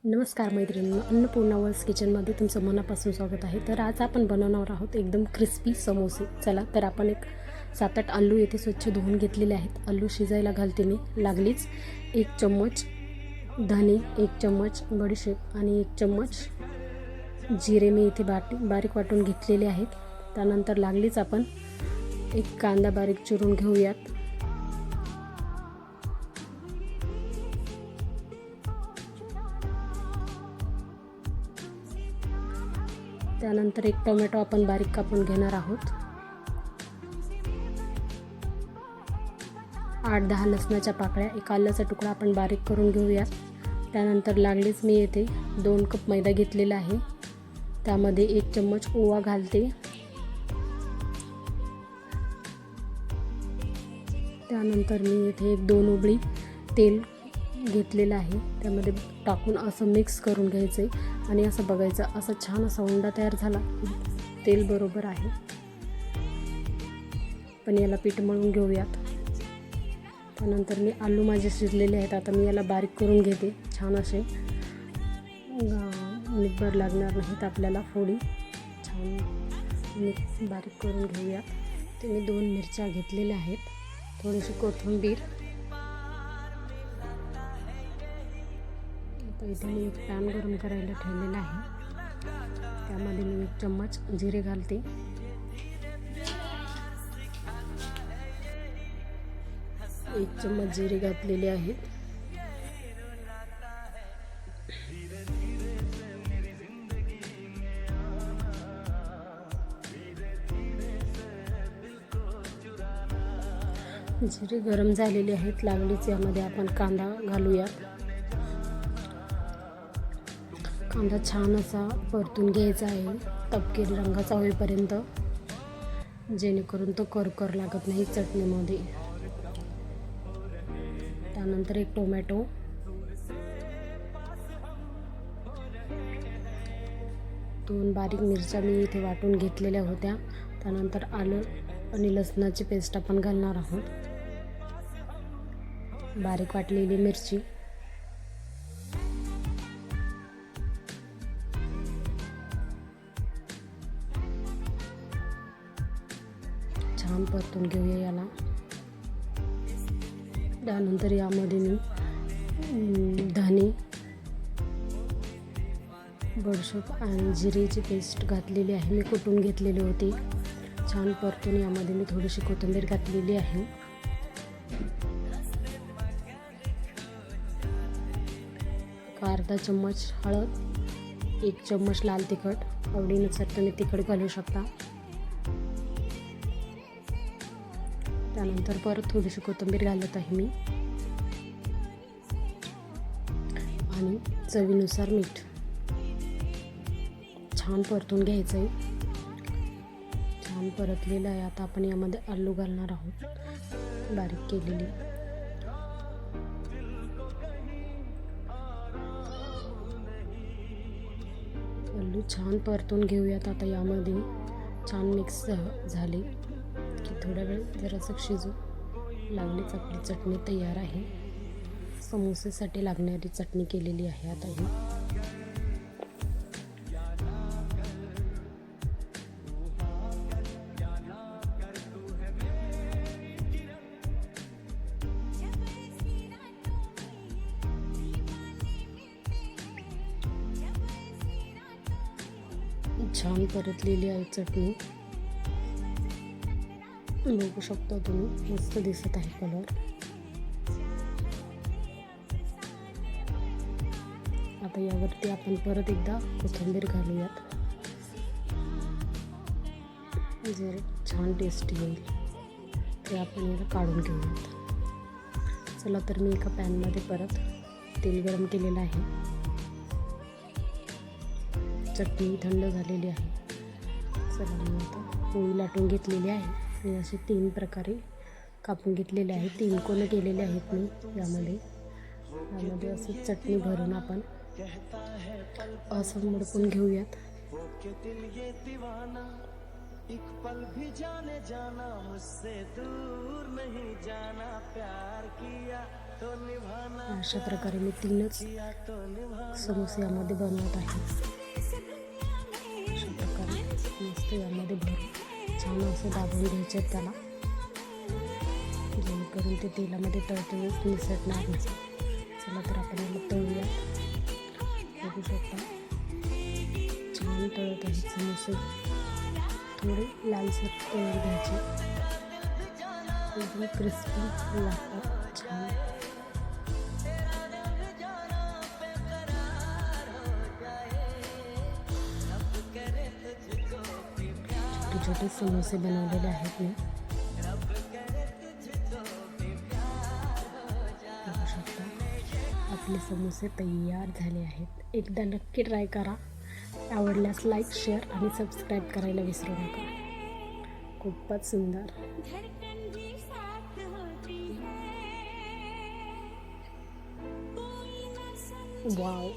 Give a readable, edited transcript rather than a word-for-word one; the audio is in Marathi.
नमस्कार मैत्रिणींनो, अन्नपूर्णा वर्ल्ड्स किचनमध्ये तुमचं मनापासून स्वागत आहे. तर आज आपण बनवणार आहोत एकदम क्रिस्पी समोसे. चला तर आपण एक 7-8 आलू येथे स्वच्छ धुवून घेतलेले आहेत. आलू शिजायला घालते मी. लागलीच 1 चम्मच धने, 1 चम्मच बडीशेप आणि 1 चम्मच जिरे मी इथे बारीक वाटून घेतलेले आहेत. त्यानंतर लागलीच आपण एक कांदा बारीक चिरून घेऊयात. त्यानंतर एक टोमॅटो आपण बारीक कापून घेणार आहोत. 8-10 लसणाच्या पाकळ्या, एक आल्याचा तुकडा आपण बारीक करून घेऊयात. त्यानंतर लागलीच मी येथे 2 कप मैदा घेतलेला आहे. त्यामध्ये 1 चम्मच ओवा घालते. त्यानंतर मी येथे 2 उबळी तेल घेतलेलं आहे. त्यामध्ये टाकून असं मिक्स करून घ्यायचं आणि असं बघायचं, असं छान असा उंडा तयार झाला. तेल बरोबर आहे, पण याला पीठ मळून घेऊयात. त्यानंतर मी आलू माझे शिजलेले आहेत. आता मी याला बारीक करून घेते. छान असे निब्बर लागणार नाहीत आपल्याला, फोडी छान बारीक करून घेऊयात. ते मी 2 मिरच्या घेतलेल्या आहेत, थोडीशी कोथिंबीर. इथे मी एक पॅन गरम करायला ठेवलेला आहे. त्यामध्ये मी 1 चम्मच जिरे घालते. एक चम्मच जिरे घातलेले आहेत. जिरे गरम झालेले आहेत. लागलीच यामध्ये आपण कांदा घालूयात. कांदा छान असा परतून घ्यायचा आहे, तपकिरी रंगाचा होईपर्यंत, जेणेकरून तो करकर लागत नाही चटणीमध्ये. त्यानंतर एक टोमॅटो, 2 बारीक मिरच्या मी इथे वाटून घेतलेल्या होत्या. त्यानंतर आलं आणि लसणाची पेस्ट आपण घालणार आहोत. बारीक वाटलेली मिरची, छान परतून घेऊया याला. त्यानंतर यामध्ये मी धने, बडीशेप आणि जिरेची पेस्ट घातलेली आहे. मी कुटून घेतलेली होती. छान परतून यामध्ये मी थोडीशी कोथिंबीर घातलेली आहे. अर्धा चम्मच हळद, 1 चम्मच लाल तिखट, आवडीनुसार तुम्ही तिखट घालू शकता. त्यानंतर परत थोडीशी कोथिंबीर घालत आहे मी आणि चवीनुसार मीठ. छान परतून घ्यायचं आहे. छान परतलेलं आहे. आता आपण यामध्ये आलू घालणार आहोत, बारीक केलेली. आलू छान परतून घेऊयात. आता यामध्ये छान मिक्स झाले की थोडा वेळ जरासं शिजू. लागलीच आपली चटणी तयार आहे. समोसेसाठी लागणारी चटणी केलेली आहे. आता ही छान परतलेली आहे चटणी. बघू शकता तुम्ही, मस्त दिसत आहे कलर. आता यावरती आपण परत एकदा कोथिंबीर घालूयात, जर छान टेस्टी होईल. ते आपण याला काढून घेऊयात. चला तर मी एका पॅनमध्ये परत तेल गरम केलेलं आहे. चटणी थंड झालेली आहे. चला मी आता पोळी लाटून घेतलेली आहे आणि असे 3 प्रकारे कापून घेतलेले आहेत. 3 कोण केलेले आहेत मी यामध्ये असं चटणी भरून आपण असं मडकून घेऊयात. एक पल भी जाने जाना मुझसे दूर नहीं जाना, प्यार किया अशा प्रकारे मी 3च समोसे यामध्ये बनवत आहे. अशा प्रकारे मस्त यामध्ये भरून छान असं दाबून घ्यायचे त्याला, जेणेकरून ते तेलामध्ये तळतळीत मिसळणार नाही. चला तर आपण याला तळूयात. बघू शकता छान तळत आहेत समोसे. थोडे लालसर तळून घ्यायचे, एकदम क्रिस्पी लागतात छान. छोटे छोटे समोसे बनवलेले आहेत मी. बघू शकता आपले समोसे तयार झाले आहेत. एकदा नक्की ट्राय करा. आवडल्यास लाईक, शेअर आणि सबस्क्राईब करायला विसरू नका. खूपच सुंदर. वाव.